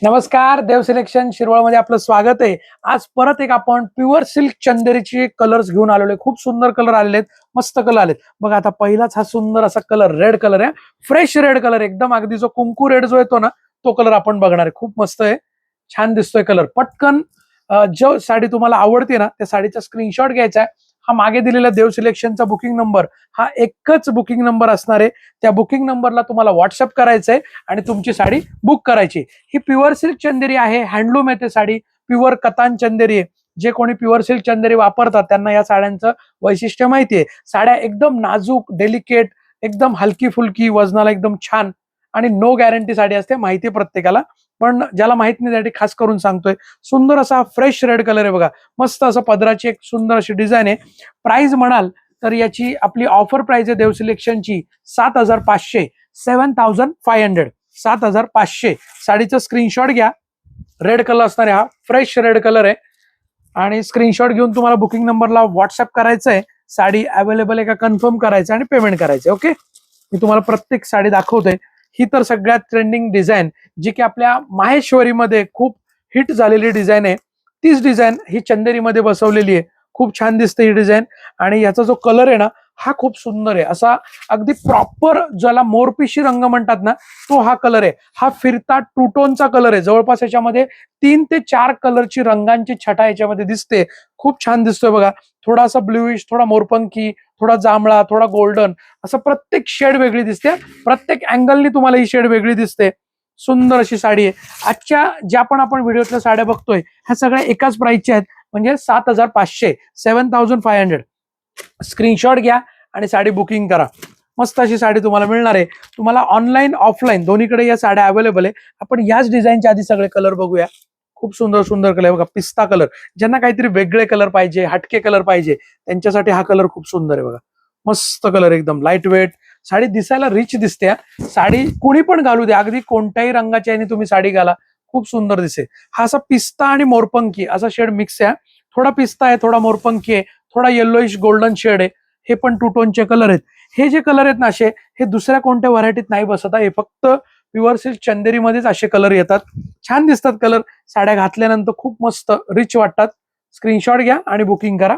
नमस्कार, देव सिलेक्शन शिरवळमध्ये आपलं स्वागत आहे। आज परत एक आपण प्युअर सिल्क चंदेरीचे कलर्स घेऊन आलेलो आहे। खूप सुंदर कलर आलेले आहेत, मस्त कलर आलेत बघा। आता पहिलाच हा सुंदर असा कलर रेड कलर आहे, फ्रेश रेड कलर, एकदम अगदी जो कुंकू रेड जो येतो ना तो कलर आपण बघणार आहे। खूप मस्त आहे, छान दिसतोय कलर। पटकन जो साडी तुम्हाला आवडते ना त्या साडीचा स्क्रीनशॉट घ्यायचा आहे। हा मागे दिलेला देव सिलेक्शनचा बुकिंग नंबर, हा एकच बुकिंग नंबर असणार आहे। त्या बुकिंग नंबरला तुम्हाला व्हॉट्सअप करायचंय आणि तुमची साडी बुक करायची। ही प्युअर सिल्क चंदेरी आहे, हँडलूम आहे, ते साडी प्युअर कतान चंदेरी आहे। जे कोणी प्युअर सिल्क चंदेरी वापरतात त्यांना या साड्यांचं वैशिष्ट्य माहिती आहे। साड्या एकदम नाजूक, डेलिकेट, एकदम हलकी फुलकी, वजनाला एकदम छान आणि नो गॅरंटी साडी असते, माहिती प्रत्येकाला, पण ज्याला माहित नाही त्यासाठी खास करून सांगतोय। सुंदर असा फ्रेश रेड कलर आहे बघा, मस्त असं पदराची एक सुंदर अशी डिझाईन आहे। प्राइस म्हणाल तर याची आपली ऑफर प्राइस आहे देव सिलेक्शनची 7,500, 7,500, 7,500। साडीचा स्क्रीनशॉट घ्या, रेड कलर असणार आहे, हा फ्रेश रेड कलर आहे आणि स्क्रीनशॉट घेऊन तुम्हाला बुकिंग नंबरला व्हॉट्सअप करायचं आहे। साडी अवेलेबल आहे का कन्फर्म करायचं आणि पेमेंट करायचं। ओके, मी तुम्हाला प्रत्येक साडी दाखवतोय। ही तर सगळ्यात ट्रेंडिंग डिझाईन, जी की आपल्या माहेश्वरीमध्ये खूप हिट झालेली डिझाईन आहे, तीच डिझाईन ही चंदेरीमध्ये बसवलेली आहे। खूप छान दिसते ही डिझाईन आणि याचा जो कलर आहे ना हा खूप सुंदर आहे, असा अगदी प्रॉपर ज्याला मोरपिशी रंग म्हणतात ना तो हा कलर आहे। हा फिरता टू टोनचा कलर आहे, जवळपास याच्यामध्ये 3 ते 4 कलरची रंगांची छटा याच्यामध्ये दिसते। खूप छान दिसतोय बघा, थोडासा ब्ल्यूइश, थोडा मोरपंखी, थोडा जांभळा, थोडा गोल्डन, असं प्रत्येक शेड वेगळी दिसते। प्रत्येक अँगलनी तुम्हाला ही शेड वेगळी दिसते। सुंदर अशी साडी आहे। आजच्या ज्या पण आपण व्हिडिओतल्या साड्या बघतोय ह्या सगळ्या एकाच प्राइसच्या आहेत, म्हणजे 7,500, 7,500। स्क्रीनशॉट घ्या आणि साडी बुकिंग करा। मस्त अशी साडी तुम्हाला मिळणार आहे। तुम्हाला ऑनलाईन ऑफलाईन दोन्हीकडे या साड्या अवेलेबल आहे। आपण याच डिझाईनच्या आधी सगळे कलर बघूया। खूप सुंदर सुंदर कलर बघा, पिस्ता कलर, ज्यांना काहीतरी वेगळे कलर पाहिजे, हटके कलर पाहिजे, त्यांच्यासाठी हा कलर खूप सुंदर आहे बघा। मस्त कलर, एकदम लाईट वेट साडी, दिसायला रिच दिसते। साडी कुणी पण घालू द्या, अगदी कोणत्याही रंगाची आणि तुम्ही साडी घाला, खूप सुंदर दिसेल। हा असा पिस्ता आणि मोरपंखी असा शेड मिक्स आहे, थोडा पिस्ता आहे, थोडा मोरपंखी आहे, थोडा येल्लोइश गोल्डन शेड आहे। हे पण टू टोनचे कलर आहेत। हे जे कलर आहेत ना असे, हे दुसऱ्या कोणत्या व्हरायटीत नाही बसत, हे फक्त प्युअर सिल्क चंदेरीमध्येच असे कलर येतात। छान दिसतात कलर, साड्या घातल्यानंतर खूप मस्त रिच वाटतात। स्क्रीनशॉट घ्या आणि बुकिंग करा।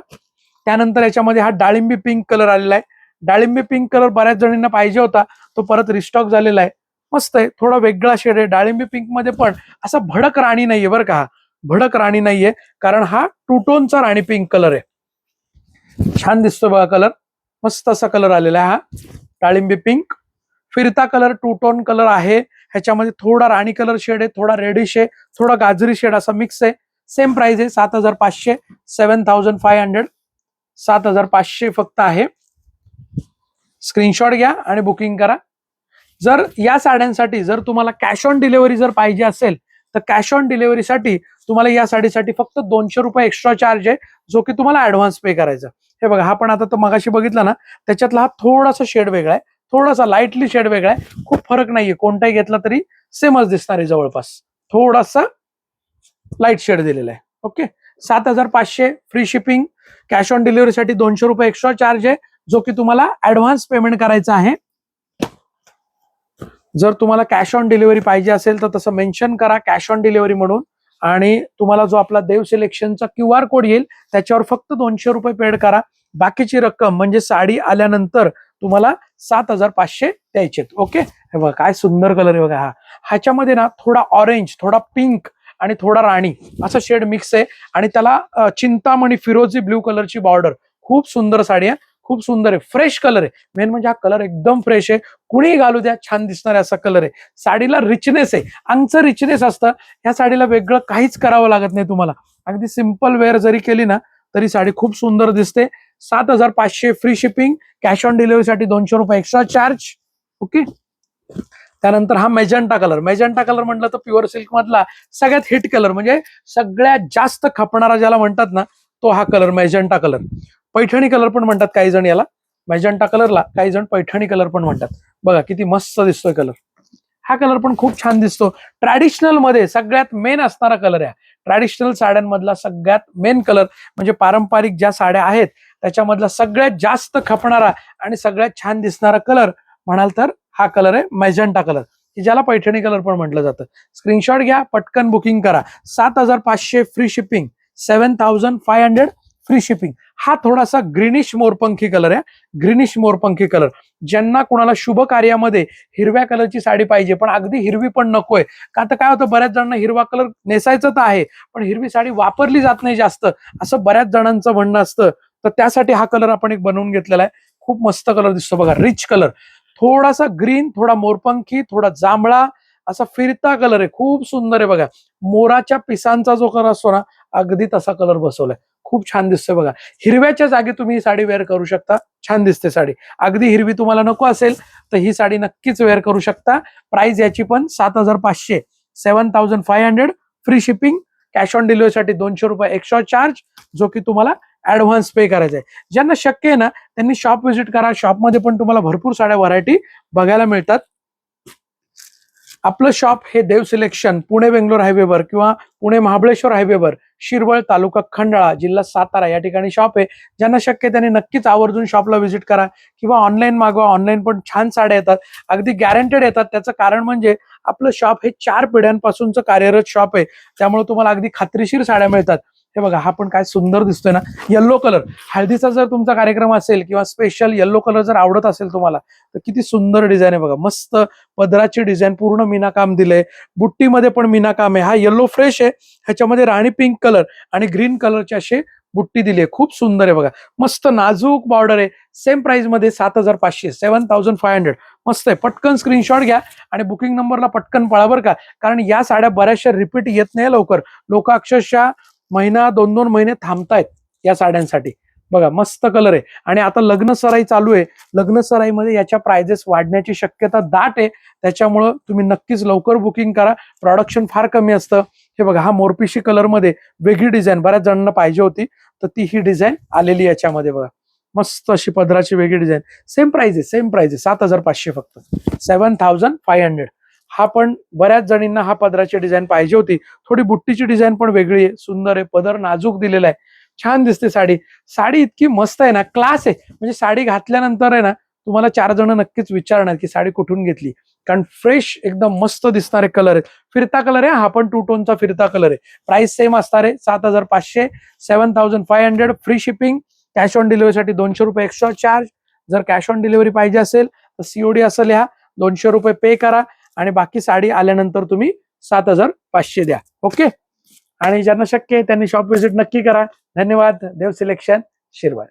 त्यानंतर याच्यामध्ये हा डाळिंबी पिंक कलर आलेला आहे। डाळिंबी पिंक कलर बऱ्याच जणांना पाहिजे होता, तो परत रिस्टॉक झालेला आहे। मस्त आहे, थोडा वेगळा शेड आहे डाळिंबी पिंक मध्ये, पण असा भडक राणी नाहीये बरं का, हा भडक राणी नाहीये, कारण हा टू टोनचा राणी पिंक कलर आहे। छान दिसतो बघा कलर, मस्त असा कलर आलेला आहे हा डाळिंबी पिंक। फिरता कलर, टू टोन कलर आहे। ह्याच्यामध्ये थोडा राणी कलर शेड आहे, थोडा रेडिश आहे, थोडा गाजरी शेड, असा मिक्स आहे। सेम प्राइस आहे 7,500, 7,500, 7,500 फक्त आहे। स्क्रीनशॉट घ्या आणि बुकिंग करा। जर या साड्यांसाठी जर तुम्हाला कॅश ऑन डिलिव्हरी जर पाहिजे असेल तर कॅश ऑन डिलिव्हरीसाठी तुम्हाला या साडीसाठी फक्त 200 रुपये एक्स्ट्रा चार्ज आहे, जो की तुम्हाला ऍडव्हान्स पे करायचा। हे बघा, हा पण आता तो मगाशी बघितला ना त्याच्यातला हा थोडासा शेड वेगळा आहे, थोडासा लाईटली शेड वेगळा आहे, खूप फरक नाहीये, कोणताही घेतला तरी सेमच दिसणार आहे, जवळपास थोडासा लाईट शेड दिलेला आहे। Okay, 7,500 free shipping, cash on डिलिव्हरीसाठी 200 रुपये एक्स्ट्रा चार्ज आहे, जो की तुम्हाला ऍडव्हान्स पेमेंट करायचा आहे। जर तुम्हाला कॅश ऑन डिलिव्हरी पाहिजे असेल तर तसं मेन्शन करा कॅश ऑन डिलिव्हरी म्हणून, आणि तुम्हाला जो आपला देव सिलेक्शनचा QR कोड येईल त्याच्यावर फक्त 200 रुपये पेड करा। बाकीची रक्कम म्हणजे साडी आल्यानंतर तुम्हाला 7,500 द्यायचे। ओके, हे बघा काय सुंदर कलर आहे बघा हा। ह्याच्यामध्ये ना थोडा ऑरेंज, थोडा पिंक आणि थोडा राणी असा शेड मिक्स आहे, आणि त्याला चिंतामणी फिरोजी ब्ल्यू कलरची बॉर्डर। खूप सुंदर साडी आहे, खूप सुंदर आहे, फ्रेश कलर आहे। मेन म्हणजे हा कलर एकदम फ्रेश आहे, कुणीही घालू द्या छान दिसणार असा कलर आहे। साडीला रिचनेस आहे, अंगचं रिचनेस असतं। ह्या साडीला वेगळं काहीच करावं लागत नाही तुम्हाला, अगदी सिंपल वेअर जरी केली ना तरी साडी खूप सुंदर दिसते। 7,500 फ्री शिपिंग, कॅश ऑन डिलिव्हरीसाठी 200 रुपये एक्स्ट्रा चार्ज। ओके, त्यानंतर हा मेजंटा कलर, मेजंटा कलर म्हटलं तर प्युअर सिल्क मधला सगळ्यात हिट कलर, म्हणजे सगळ्यात जास्त खपणारा ज्याला म्हणतात ना तो हा कलर मेजंटा कलर। पैठणी कलर पण म्हणतात काही जण याला, मेजंटा कलरला काही जण पैठणी कलर पण म्हणतात। बघा किती मस्त दिसतोय कलर, हा कलर पण खूप छान दिसतो। ट्रॅडिशनल मध्ये सगळ्यात मेन असणारा कलर आहे, ट्रॅडिशनल साड्यांमधला सगळ्यात मेन कलर, म्हणजे पारंपरिक ज्या साड्या आहेत त्याच्यामधला सगळ्यात जास्त खपणारा आणि सगळ्यात छान दिसणारा कलर म्हणाल तर हा कलर आहे मेजंटा कलर। की ज्याला पैठणी कलर पण म्हटलं जातं. स्क्रीनशॉट घ्या, पटकन बुकिंग करा. 7,500 फ्री शिपिंग, 7,500 फ्री शिपिंग. हा थोडासा ग्रीनिश मोरपंखी कलर आहे. ग्रीनिश मोरपंखी कलर, ज्यांना कुणाला शुभ कार्यामध्ये हिरव्या कलरची साडी पाहिजे पण अगदी हिरवी पण नकोय, का तर काय होतं बऱ्याच जणांना हिरवा कलर नेसायचं तर आहे पण हिरवी साडी वापरली जात नाही जास्त, असं बऱ्याच जणांचं म्हणणं असतं. तर त्यासाठी हा कलर आपण एक बनवून घेतलेला आहे. खूप मस्त कलर दिसतो बघा, रिच कलर, थोडासा ग्रीन, थोडा मोरपंखी, थोडा जांभळा, असा फिरता कलर आहे. खूप सुंदर आहे बघा. मोराच्या पिसांचा जो कलर असतो ना, अगदी तसा कलर बसवलाय. खूप छान दिसतोय बघा. हिरव्याच्या जागी तुम्ही ही साडी वेअर करू शकता. छान दिसते साडी. अगदी हिरवी तुम्हाला नको असेल तर ही साडी नक्कीच वेअर करू शकता. प्राइस याची पण 7,500, 7,500 फ्री शिपिंग. कॅश ऑन डिलिव्हरीसाठी 200 रुपये एक्स्ट्रा चार्ज, जो की तुम्हाला ऍडव्हान्स पे करायचा आहे. ज्यांना शक्य आहे ना त्यांनी शॉप व्हिजिट करा. शॉपमध्ये पण तुम्हाला भरपूर साड्या व्हरायटी बघायला मिळतात. आपलं शॉप हे देव सिलेक्शन पुणे बेंगलोर हायवेवर किंवा पुणे महाबळेश्वर हायवेवर, शिरवळ, तालुका खंडाळा, जिल्हा सातारा या ठिकाणी शॉप आहे. ज्यांना शक्य आहे त्यांनी नक्कीच आवर्जून शॉपला व्हिजिट करा किंवा ऑनलाईन मागवा. ऑनलाईन पण छान साड्या येतात, अगदी गॅरंटेड येतात. त्याचं कारण म्हणजे आपलं शॉप हे 4 पिढ्यांपासूनचं कार्यरत शॉप आहे, त्यामुळे तुम्हाला अगदी खात्रीशीर साड्या मिळतात. हे बघा, हा पण काय सुंदर दिसतोय ना, येल्लो कलर. हळदीचा जर तुमचा कार्यक्रम असेल किंवा स्पेशल येल्लो कलर जर आवडत असेल तुम्हाला, तर किती सुंदर डिझाईन आहे बघा. मस्त पदराची डिझाईन, पूर्ण मीनाकाम दिलंय. बुट्टीमध्ये पण मीनाकाम आहे. हा येल्लो फ्रेश आहे, ह्याच्यामध्ये राणी पिंक कलर आणि ग्रीन कलरचे असे बुट्टी दिली आहे. खूप सुंदर आहे बघा. मस्त नाजूक बॉर्डर आहे. सेम प्राइस मध्ये 7,500, 7,500. मस्त आहे. पटकन स्क्रीनशॉट घ्या आणि बुकिंग नंबरला पटकन पळा बरं का, कारण या साड्या बऱ्याचशा रिपीट येत नाही लवकर. लोक अक्षरशः महिना 2-2 महिने थांबतायत या साड्यांसाठी. बघा, मस्त कलर आहे. आणि आता लग्न सराई चालू आहे. लग्न सराईमध्ये याच्या प्राइजेस वाढण्याची शक्यता दाट आहे. त्याच्यामुळं तुम्ही नक्कीच लवकर बुकिंग करा. प्रोडक्शन फार कमी असतं. हे बघा, हा मोरपिशी कलर मध्ये वेगळी डिझाईन बऱ्याच जणांना पाहिजे होती, तर ती ही डिझाईन आलेली याच्यामध्ये बघा. मस्त अशी पदराची वेगळी डिझाईन. सेम प्राइस आहे, सेम प्राइस आहे. 7,500 फक्त, 7,500. हा पण बऱ्याच जणींना हा पदराची डिझाईन पाहिजे होती. थोडी बुट्टीची डिझाईन पण वेगळी आहे, सुंदर आहे. पदर नाजूक दिलेला आहे. छान दिसते साडी. साडी इतकी मस्त आहे ना, क्लास आहे. म्हणजे साडी घातल्यानंतर आहे ना, तुम्हाला 4 जण नक्कीच विचारणार की साडी कुठून घेतली, कारण फ्रेश एकदम मस्त दिसणारे कलर आहेत. फिरता कलर आहे हा पण, 2 टोनचा फिरता कलर आहे. प्राइस सेम असणार आहे, 7,500, 7,500 फ्री शिपिंग. कॅश ऑन डिलिव्हरीसाठी 200 रुपये एक्स्ट्रा चार्ज. जर कॅश ऑन डिलिव्हरी पाहिजे असेल तर सीओडी असं लिहा, 200 रुपये पे करा आणि बाकी साडी आल्यानंतर तुम्ही 7,500 द्या. ओके. आणि ज्यांना शक्य आहे त्यांनी शॉप व्हिजिट नक्की करा. धन्यवाद. देव सिलेक्शन, शिरवळ.